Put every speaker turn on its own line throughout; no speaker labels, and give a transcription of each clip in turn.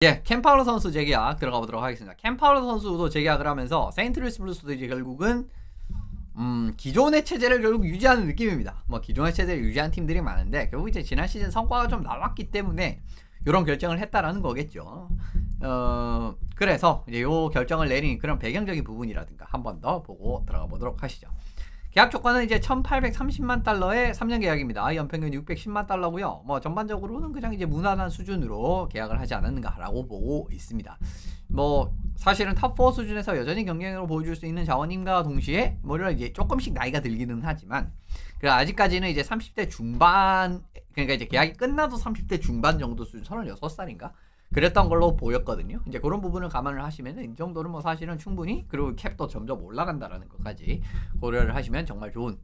예, 캔 파울러 선수 재계약 들어가 보도록 하겠습니다. 캔 파울러 선수도 재계약을 하면서 세인트루이스 블루스도 이제 결국은 기존의 체제를 결국 유지하는 느낌입니다. 뭐 기존의 체제를 유지한 팀들이 많은데 결국 이제 지난 시즌 성과가 좀 나왔기 때문에 이런 결정을 했다라는 거겠죠. 그래서 이제 요 결정을 내린 그런 배경적인 부분이라든가 한 번 더 보고 들어가 보도록 하시죠. 계약 조건은 이제 1830만 달러의 3년 계약입니다. 연평균 610만 달러고요. 뭐 전반적으로는 그냥 이제 무난한 수준으로 계약을 하지 않았는가라고 보고 있습니다. 뭐 사실은 탑4 수준에서 여전히 경쟁력으로 보여줄 수 있는 자원임과 동시에 뭐를 이제 조금씩 나이가 들기는 하지만 아직까지는 이제 30대 중반, 그러니까 이제 계약이 끝나도 30대 중반 정도 수준, 36살인가? 그랬던 걸로 보였거든요. 이제 그런 부분을 감안을 하시면 이 정도는 뭐 사실은 충분히, 그리고 캡도 점점 올라간다라는 것까지 고려를 하시면 정말 좋은,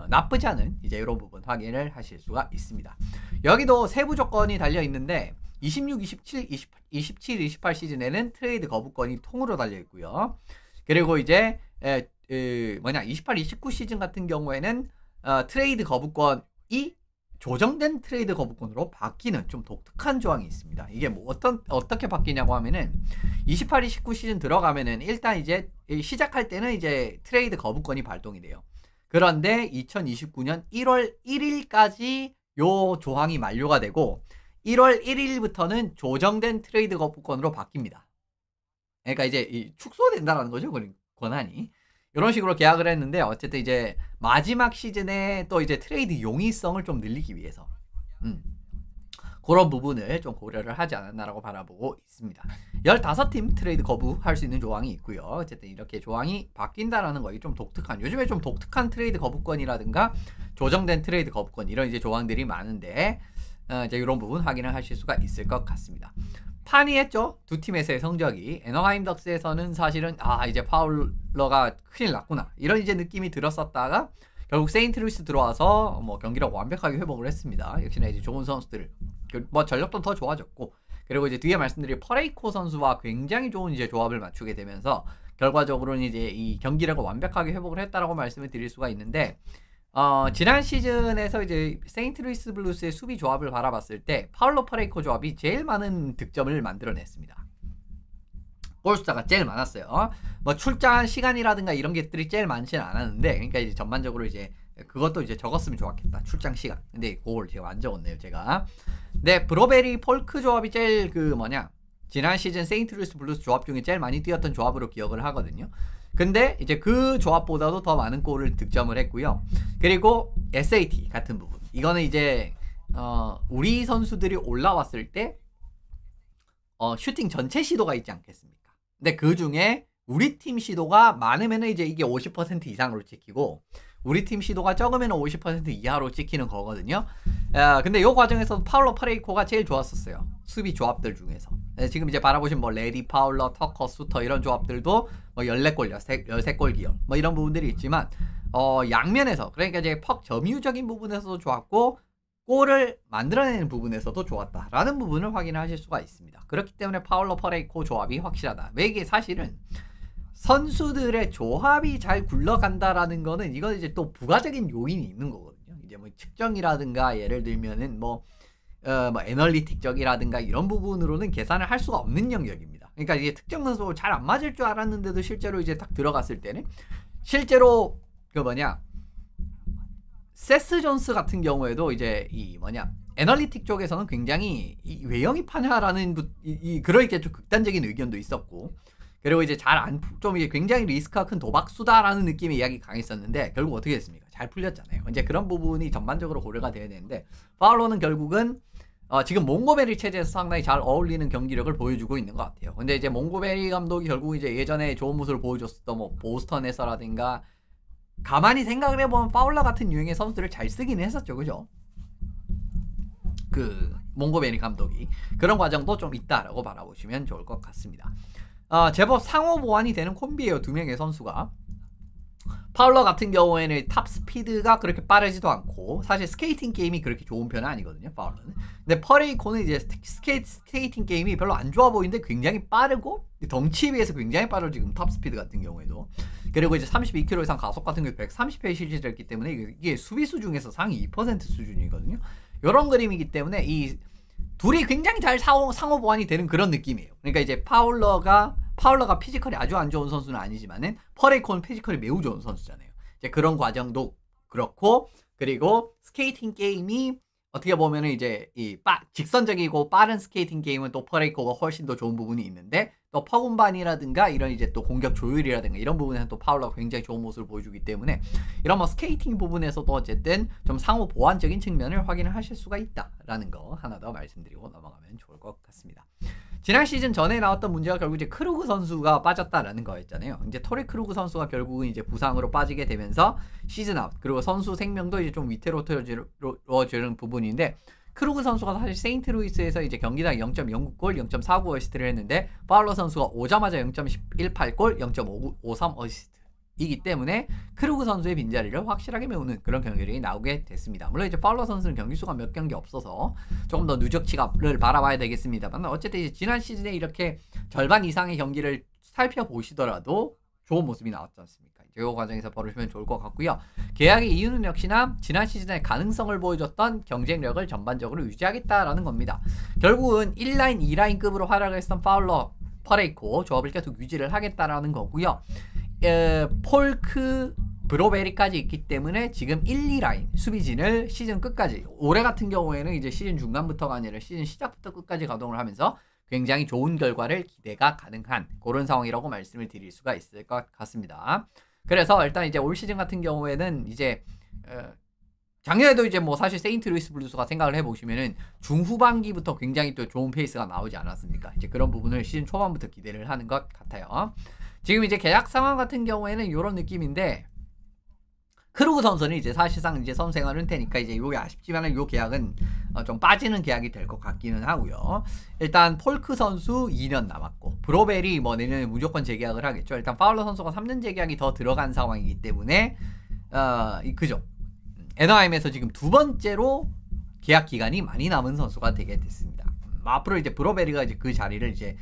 나쁘지 않은 이제 이런 부분 확인을 하실 수가 있습니다. 여기도 세부 조건이 달려 있는데 26, 27, 27, 28 시즌에는 트레이드 거부권이 통으로 달려 있고요. 그리고 이제 28, 29 시즌 같은 경우에는 트레이드 거부권이 조정된 트레이드 거부권으로 바뀌는 좀 독특한 조항이 있습니다. 이게 뭐 어떻게 바뀌냐고 하면은 28, 29 시즌 들어가면은 일단 이제 시작할 때는 이제 트레이드 거부권이 발동이 돼요. 그런데 2029년 1월 1일까지 요 조항이 만료가 되고 1월 1일부터는 조정된 트레이드 거부권으로 바뀝니다. 그러니까 이제 축소된다라는 거죠, 권한이. 이런 식으로 계약을 했는데 어쨌든 이제 마지막 시즌에 또 이제 트레이드 용이성을 좀 늘리기 위해서 그런 부분을 좀 고려를 하지 않았나라고 바라보고 있습니다. 15팀 트레이드 거부할 수 있는 조항이 있고요. 어쨌든 이렇게 조항이 바뀐다라는 거이 좀 독특한, 요즘에 좀 독특한 트레이드 거부권이라든가 조정된 트레이드 거부권, 이런 이제 조항들이 많은데 이제 이런 부분 확인을 하실 수가 있을 것 같습니다. 판이했죠. 두 팀에서의 성적이. 애너하임 덕스에서는 사실은 이제 파울러가 큰일 났구나, 이런 이제 느낌이 들었었다가 결국 세인트루이스 들어와서 뭐 경기력 완벽하게 회복을 했습니다. 역시나 이제 좋은 선수들, 뭐 전력도 더 좋아졌고, 그리고 이제 뒤에 말씀드린 퍼레이코 선수와 굉장히 좋은 이제 조합을 맞추게 되면서 결과적으로는 이제 이 경기력을 완벽하게 회복을 했다라고 말씀을 드릴 수가 있는데, 지난 시즌에서 이제 세인트루이스 블루스의 수비 조합을 바라봤을 때 파울로 퍼레이코 조합이 제일 많은 득점을 만들어냈습니다. 골 숫자가 제일 많았어요. 뭐 출장 시간이라든가 이런 것들이 제일 많지는 않았는데, 그러니까 이제 전반적으로 이제 그것도 이제 적었으면 좋았겠다, 출장 시간. 근데 그걸 제가 안 적었네요, 제가. 네, 브로베리 폴크 조합이 제일 지난 시즌 세인트루이스 블루스 조합 중에 제일 많이 뛰었던 조합으로 기억을 하거든요. 근데 이제 그 조합보다도 더 많은 골을 득점을 했고요. 그리고 SAT 같은 부분, 이거는 이제 우리 선수들이 올라왔을 때 슈팅 전체 시도가 있지 않겠습니까? 근데 그 중에 우리 팀 시도가 많으면은 이제 이게 50% 이상으로 찍히고, 우리 팀 시도가 적으면 50% 이하로 찍히는 거거든요. 근데 이 과정에서 파울러 퍼레이코가 제일 좋았었어요, 수비 조합들 중에서. 지금 이제 바라보신 뭐 레디 파울러, 터커, 수터 이런 조합들도 뭐 14골, 13골 기여 뭐 이런 부분들이 있지만 양면에서, 그러니까 이제 퍽 점유적인 부분에서도 좋았고 골을 만들어내는 부분에서도 좋았다라는 부분을 확인하실 수가 있습니다. 그렇기 때문에 파울러 퍼레이코 조합이 확실하다. 왜 이게 사실은 선수들의 조합이 잘 굴러간다라는 거는, 이건 이제 또 부가적인 요인이 있는 거거든요. 이제 뭐 측정이라든가 예를 들면은 뭐 애널리틱적이라든가 이런 부분으로는 계산을 할 수가 없는 영역입니다. 그러니까 이게 특정 선수 잘 안 맞을 줄 알았는데도 실제로 이제 딱 들어갔을 때는 실제로 세스 존스 같은 경우에도 이제 애널리틱 쪽에서는 굉장히 외형이 파냐라는 그렇게 좀 극단적인 의견도 있었고, 그리고 이제 좀 이게 굉장히 리스크가 큰 도박수다라는 느낌의 이야기 강했었는데 결국 어떻게 됐습니까? 잘 풀렸잖아요. 이제 그런 부분이 전반적으로 고려가 돼야 되는데, 파울로는 결국은 지금 몽고베리 체제에서 상당히 잘 어울리는 경기력을 보여주고 있는 것 같아요. 근데 이제 몽고베리 감독이 결국 이제 예전에 좋은 모습을 보여줬었던 뭐 보스턴에서라든가, 가만히 생각을 해보면 파울러 같은 유형의 선수들을 잘 쓰기는 했었죠, 그죠? 몽고베리 감독이 그런 과정도 좀 있다라고 바라보시면 좋을 것 같습니다. 제법 상호 보완이 되는 콤비예요, 두 명의 선수가. 파울러 같은 경우에는 탑 스피드가 그렇게 빠르지도 않고, 사실 스케이팅 게임이 그렇게 좋은 편은 아니거든요, 파울러는. 근데 퍼레이코는 이제 스케이팅 게임이 별로 안 좋아 보이는데 굉장히 빠르고, 덩치에 비해서 굉장히 빠르죠, 지금 탑 스피드 같은 경우에도. 그리고 이제 32km 이상 가속 같은 경우 130회에 실질했기 때문에 이게 수비수 중에서 상위 2% 수준이거든요. 이런 그림이기 때문에 이 둘이 굉장히 잘 상호 보완이 되는 그런 느낌이에요. 그러니까 이제 파울러가 피지컬이 아주 안 좋은 선수는 아니지만은 퍼레이코는 피지컬이 매우 좋은 선수잖아요. 이제 그런 과정도 그렇고, 그리고 스케이팅 게임이 어떻게 보면은 이제 직선적이고 빠른 스케이팅 게임은 또 퍼레이코가 훨씬 더 좋은 부분이 있는데, 또 퍼군반이라든가 이런 이제 또 공격 조율이라든가 이런 부분에서 또 파울러가 굉장히 좋은 모습을 보여주기 때문에, 이런 뭐 스케이팅 부분에서도 어쨌든 좀 상호 보완적인 측면을 확인을 하실 수가 있다라는 거 하나 더 말씀드리고 넘어가면 좋을 것 같습니다. 지난 시즌 전에 나왔던 문제가 결국 이제 크루그 선수가 빠졌다라는 거였잖아요. 이제 토리 크루그 선수가 결국은 이제 부상으로 빠지게 되면서 시즌 아웃, 그리고 선수 생명도 이제 좀 위태로워지는 부분인데, 크루그 선수가 사실 세인트루이스에서 이제 경기당 0.09골, 0.49 어시스트를 했는데, 파울러 선수가 오자마자 0.18골, 0.53 어시스트이기 때문에 크루그 선수의 빈자리를 확실하게 메우는 그런 경기력이 나오게 됐습니다. 물론 이제 파울러 선수는 경기 수가 몇 경기 없어서 조금 더 누적치를 바라봐야 되겠습니다만, 어쨌든 이제 지난 시즌에 이렇게 절반 이상의 경기를 살펴보시더라도 좋은 모습이 나왔지 않습니까? 이 과정에서 벌어주면 좋을 것 같고요. 계약의 이유는 역시나 지난 시즌에 가능성을 보여줬던 경쟁력을 전반적으로 유지하겠다라는 겁니다. 결국은 1라인, 2라인급으로 활약했던 파울러, 퍼레이코 조합을 계속 유지를 하겠다라는 거고요. 폴크, 브로베리까지 있기 때문에 지금 1, 2라인 수비진을 시즌 끝까지, 올해 같은 경우에는 이제 시즌 중간부터가 아니라 시즌 시작부터 끝까지 가동을 하면서 굉장히 좋은 결과를 기대가 가능한 그런 상황이라고 말씀을 드릴 수가 있을 것 같습니다. 그래서 일단 이제 올 시즌 같은 경우에는 이제 작년에도 이제 뭐 사실 세인트루이스 블루스가 생각을 해보시면은 중후반기부터 굉장히 또 좋은 페이스가 나오지 않았습니까? 이제 그런 부분을 시즌 초반부터 기대를 하는 것 같아요. 지금 이제 계약 상황 같은 경우에는 이런 느낌인데, 크루그 선수는 이제 사실상 이제 선수 생활을 테니까 이제 요게 아쉽지만은 요 계약은 좀 빠지는 계약이 될 것 같기는 하고요. 일단 폴크 선수 2년 남았고, 브로벨이 뭐 내년에 무조건 재계약을 하겠죠. 일단 파울러 선수가 3년 재계약이 더 들어간 상황이기 때문에 그죠. 애너하임에서 지금 두 번째로 계약 기간이 많이 남은 선수가 되게 됐습니다. 앞으로 이제 브로벨이가 이제 그 자리를 이제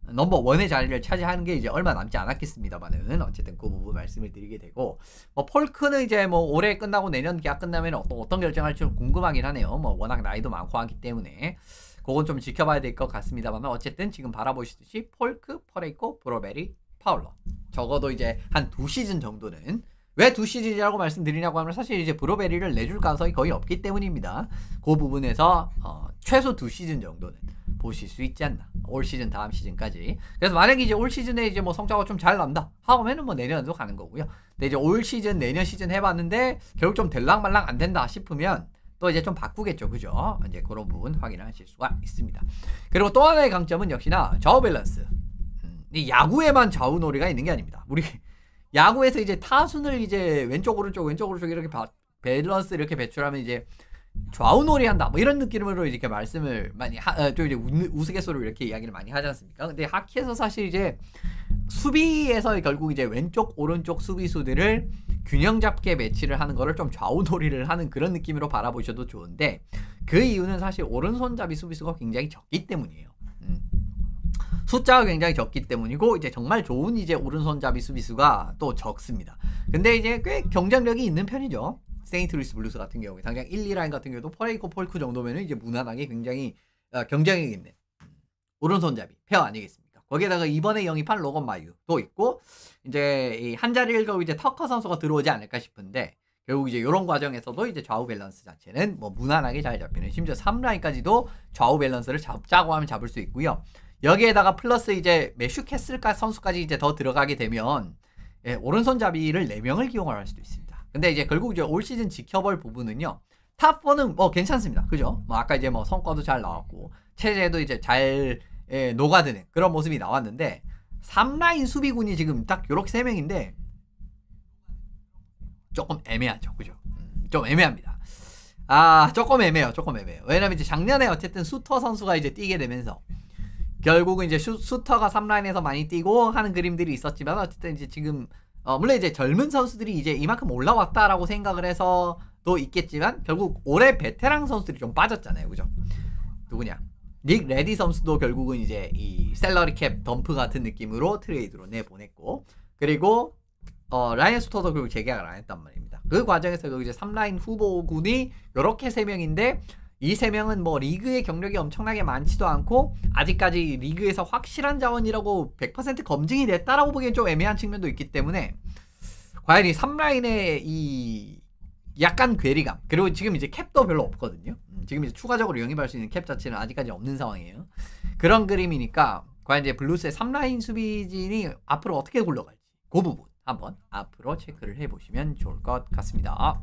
넘버 원의 자리를 차지하는 게 이제 얼마 남지 않았겠습니다만은, 어쨌든 그 부분 말씀을 드리게 되고, 뭐 폴크는 이제 뭐 올해 끝나고 내년 계약 끝나면 어떤 결정할지 좀 궁금하긴 하네요. 뭐 워낙 나이도 많고 하기 때문에 그건 좀 지켜봐야 될 것 같습니다만, 어쨌든 지금 바라보시듯이 폴크, 퍼레이코, 브로베리, 파울러, 적어도 이제 한 2시즌 정도는, 왜 2시즌이라고 말씀드리냐고 하면 사실 이제 브로베리를 내줄 가능성이 거의 없기 때문입니다. 그 부분에서 최소 2시즌 정도는 보실 수 있지 않나, 올 시즌 다음 시즌까지. 그래서 만약에 이제 올 시즌에 이제 뭐 성적이 좀 잘 난다 하면은 뭐 내년에도 가는 거고요. 근데 이제 올 시즌, 내년 시즌 해봤는데 결국 좀 될랑말랑 안 된다 싶으면 또 이제 좀 바꾸겠죠, 그죠? 이제 그런 부분 확인을 하실 수가 있습니다. 그리고 또 하나의 강점은 역시나 좌우 밸런스. 이 야구에만 좌우 놀이가 있는 게 아닙니다. 우리 야구에서 이제 타순을 이제 왼쪽 오른쪽 이렇게 밸런스 이렇게 배출하면 이제 좌우놀이 한다 뭐 이런 느낌으로 이렇게 말씀을 많이 좀 이제 우스갯소리로 이렇게 이야기를 많이 하지 않습니까? 근데 하키에서 사실 이제 수비에서 결국 이제 왼쪽 오른쪽 수비수들을 균형 잡게 매치를 하는 거를 좀 좌우놀이를 하는 그런 느낌으로 바라보셔도 좋은데, 그 이유는 사실 오른손잡이 수비수가 굉장히 적기 때문이에요. 숫자가 굉장히 적기 때문이고, 이제 정말 좋은 이제 오른손잡이 수비수가 또 적습니다. 근데 이제 꽤 경쟁력이 있는 편이죠. 세인트루이스 블루스 같은 경우에 당장 1, 2라인 같은 경우도 퍼레이코, 폴크 정도면은 이제 무난하게 굉장히 경쟁력 있는 오른손잡이 페어 아니겠습니까? 거기에다가 이번에 영입한 로건 마유도 있고, 이제 이 한 자리를 결국 이제 터커 선수가 들어오지 않을까 싶은데, 결국 이제 이런 과정에서도 이제 좌우 밸런스 자체는 뭐 무난하게 잘 잡히는, 심지어 3라인까지도 좌우 밸런스를 잡자고 하면 잡을 수 있고요. 여기에다가 플러스 이제 매슈 캐슬 선수까지 이제 더 들어가게 되면 오른손잡이를 4명을 기용할 수도 있습니다. 근데 이제 결국 이제 올 시즌 지켜볼 부분은요, 탑4는 뭐 괜찮습니다. 그죠? 뭐 아까 이제 뭐 성과도 잘 나왔고 체제도 이제 잘 녹아드는 그런 모습이 나왔는데, 3라인 수비군이 지금 딱 요렇게 3명인데 조금 애매하죠. 그죠? 좀 애매합니다. 조금 애매해요. 왜냐면 이제 작년에 어쨌든 수터 선수가 이제 뛰게 되면서 결국은 이제 수터가 3라인에서 많이 뛰고 하는 그림들이 있었지만, 어쨌든 이제 지금 물론 이제 젊은 선수들이 이제 이만큼 올라왔다라고 생각을 해서도 있겠지만, 결국 올해 베테랑 선수들이 좀 빠졌잖아요. 그죠? 누구냐? 닉 레디 선수도 결국은 이제 이 셀러리 캡 덤프 같은 느낌으로 트레이드로 내보냈고, 그리고 라이언 수터도 결국 재계약을 안 했단 말입니다. 그 과정에서 이제 3라인 후보군이 요렇게 3명인데, 이 세 명은 뭐 리그의 경력이 엄청나게 많지도 않고 아직까지 리그에서 확실한 자원이라고 100% 검증이 됐다라고 보기엔 좀 애매한 측면도 있기 때문에 과연 이 3라인의 이 약간 괴리감, 그리고 지금 이제 캡도 별로 없거든요. 지금 이제 추가적으로 영입할 수 있는 캡 자체는 아직까지 없는 상황이에요. 그런 그림이니까 과연 이제 블루스의 3라인 수비진이 앞으로 어떻게 굴러갈지 그 부분 한번 앞으로 체크를 해보시면 좋을 것 같습니다.